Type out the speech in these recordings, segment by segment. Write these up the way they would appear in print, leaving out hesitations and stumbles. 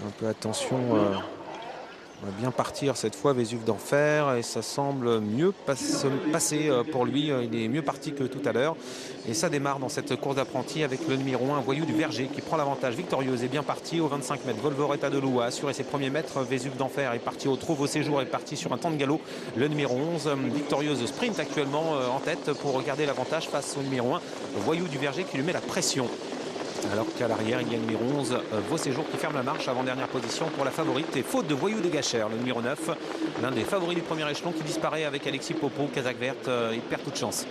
Un peu attention. On va bien partir cette fois Vésuve d'Enfer et ça semble mieux passer pour lui. Il est mieux parti que tout à l'heure. Et ça démarre dans cette course d'apprenti avec le numéro 1, Voyou du Verger, qui prend l'avantage. Victorieuse est bien parti au 25 mètres. Volvoreta de Loup a assuré ses premiers mètres. Vésuve d'Enfer est parti au trop beau séjour, est parti sur un temps de galop. Le numéro 11, Victorieuse, sprint actuellement en tête pour garder l'avantage face au numéro 1, Voyou du Verger, qui lui met la pression. Alors qu'à l'arrière, il y a le numéro 11, Vos Séjours, qui ferme la marche avant dernière position pour la favorite. Et faute de Voyou de Gachère, le numéro 9, l'un des favoris du premier échelon, qui disparaît avec Alexis Popo, Casaque Verte. Il perd toute chance.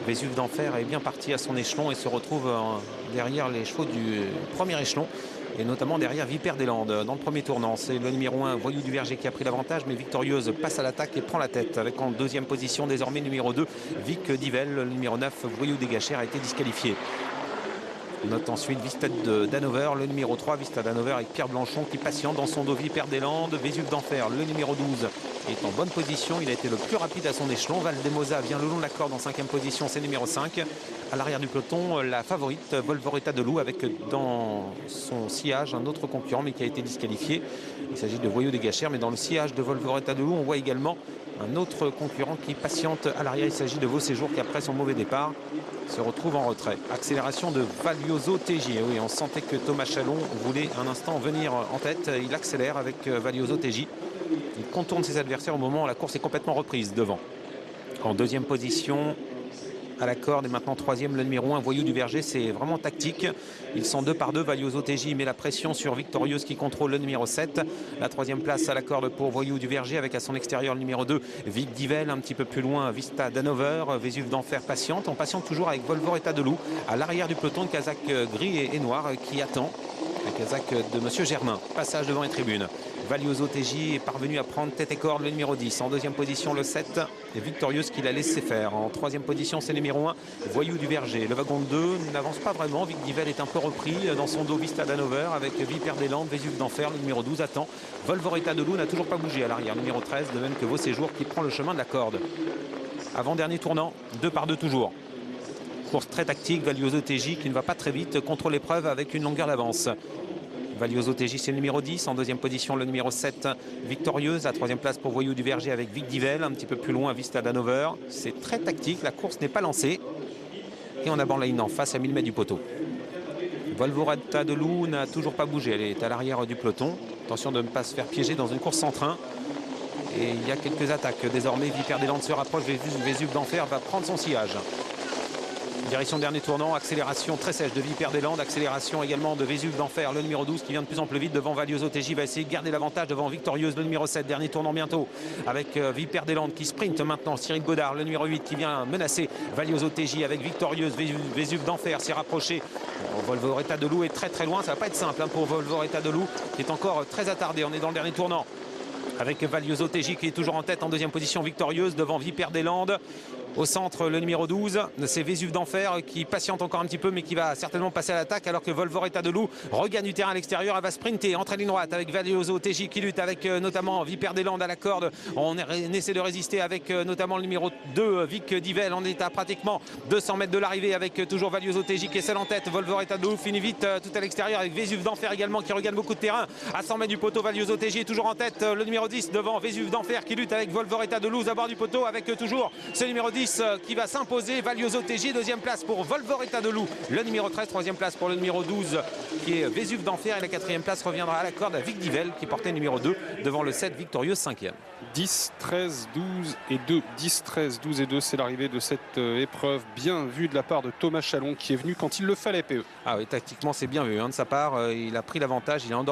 Vésuve d'Enfer est bien parti à son échelon et se retrouve derrière les chevaux du premier échelon. Et notamment derrière Vipère des Landes dans le premier tournant. C'est le numéro 1, Voyou du Verger, qui a pris l'avantage, mais Victorieuse passe à l'attaque et prend la tête. Avec en deuxième position désormais numéro 2, Vic Divel. Le numéro 9, Voyou de Gachère, a été disqualifié. On note ensuite Vista d'Hanover, le numéro 3, Vista d'Hanover avec Pierre Blanchon qui patiente dans son dos. Vipère des Landes, Vésuve d'Enfer, le numéro 12 est en bonne position. Il a été le plus rapide à son échelon. Valdemosa vient le long de la corde en 5e position, c'est numéro 5. À l'arrière du peloton, la favorite Volvoreta de Loup avec dans son sillage un autre concurrent mais qui a été disqualifié. Il s'agit de Voyou des Gachères, mais dans le sillage de Volvoreta de Loup, on voit également un autre concurrent qui patiente à l'arrière. Il s'agit de Vos Séjours qui, après son mauvais départ, se retrouve en retrait. Accélération de Valioso TJ. Oui, on sentait que Thomas Chalon voulait un instant venir en tête. Il accélère avec Valioso TJ. Il contourne ses adversaires au moment où la course est complètement reprise devant. En deuxième position, à la corde, et maintenant troisième, le numéro 1, Voyou du Verger. C'est vraiment tactique. Ils sont 2 par 2. Valioso TJ met la pression sur Victorieuse qui contrôle le numéro 7. La troisième place à la corde pour Voyou du Verger avec à son extérieur le numéro 2, Vic Divel. Un petit peu plus loin, Vista d'Hanover. Vésuve d'Enfer patiente. On patiente toujours avec Volvoreta de Loup. À l'arrière du peloton, le casaque gris et noir qui attend. Le casaque de Monsieur Germain. Passage devant les tribunes. Valioso TJ est parvenu à prendre tête et corde, le numéro 10. En deuxième position, le 7, et Victorieuse qui l'a laissé faire. En troisième position, c'est le numéro 1, Voyou du Verger. Le wagon 2 n'avance pas vraiment. Vic Divel est un peu repris dans son dos. Vista d'Hanover avec Vipère des Landes, Vésuve d'Enfer. Le numéro 12 attend. Volvoreta de Loup n'a toujours pas bougé à l'arrière. Numéro 13, de même que Vos Séjours qui prend le chemin de la corde. Avant-dernier tournant, 2 par 2 toujours. Course très tactique, Valioso TJ qui ne va pas très vite, contrôle l'épreuve avec une longueur d'avance. Valioso TJ, c'est le numéro 10. En deuxième position, le numéro 7, Victorieuse. À troisième place pour Voyou du Verger avec Vic Divel. Un petit peu plus loin, Vista d'Hanover. C'est très tactique. La course n'est pas lancée. Et on aborde la ligne en face à 1000 mètres du poteau. Volvoreta de Loup n'a toujours pas bougé. Elle est à l'arrière du peloton. Attention de ne pas se faire piéger dans une course sans train. Et il y a quelques attaques. Désormais, Vipère des Landes se rapproche. Vésuve d'Enfer va prendre son sillage. Direction dernier tournant, accélération très sèche de Vipère des Landes, accélération également de Vésuve d'Enfer, le numéro 12 qui vient de plus en plus vite devant Valioso TJ, va essayer de garder l'avantage devant Victorieuse, le numéro 7, dernier tournant bientôt avec Vipère des Landes qui sprint maintenant, Cyril Godard, le numéro 8 qui vient menacer Valioso TJ avec Victorieuse, Vésuve d'Enfer s'est rapproché. Volvoreta de Loup est très loin, ça va pas être simple pour Volvoreta de Loup qui est encore très attardé, on est dans le dernier tournant. Avec Valioso TJ qui est toujours en tête en deuxième position, Victorieuse devant Vipère des Landes. Au centre, le numéro 12, c'est Vésuve d'Enfer qui patiente encore un petit peu mais qui va certainement passer à l'attaque alors que Volvoreta de Loup regagne du terrain à l'extérieur. Elle va sprinter entre la ligne droite avec Valioso TJ qui lutte avec notamment Vipère des Landes à la corde. On essaie de résister avec notamment le numéro 2, Vic Divel. On est à pratiquement 200 mètres de l'arrivée avec toujours Valioso TJ qui est seul en tête. Volvoreta de Loup finit vite tout à l'extérieur avec Vésuve d'Enfer également qui regagne beaucoup de terrain. À 100 mètres du poteau, Valioso TJ est toujours en tête. Le numéro 10 devant Vésuve d'Enfer qui lutte avec Volvoreta de Loup à bord du poteau avec toujours ce numéro 10 qui va s'imposer. Valioso TJ, deuxième place pour Volvoreta de Loup. Le numéro 13, troisième place pour le numéro 12 qui est Vésuve d'Enfer. Et la quatrième place reviendra à la corde à Vic Divel qui portait le numéro 2 devant le 7 Victorieuse 5e. 10, 13, 12 et 2. 10, 13, 12 et 2, c'est l'arrivée de cette épreuve bien vue de la part de Thomas Chalon qui est venu quand il le fallait, PE. Ah oui, tactiquement c'est bien vu de sa part. Il a pris l'avantage, il a endormi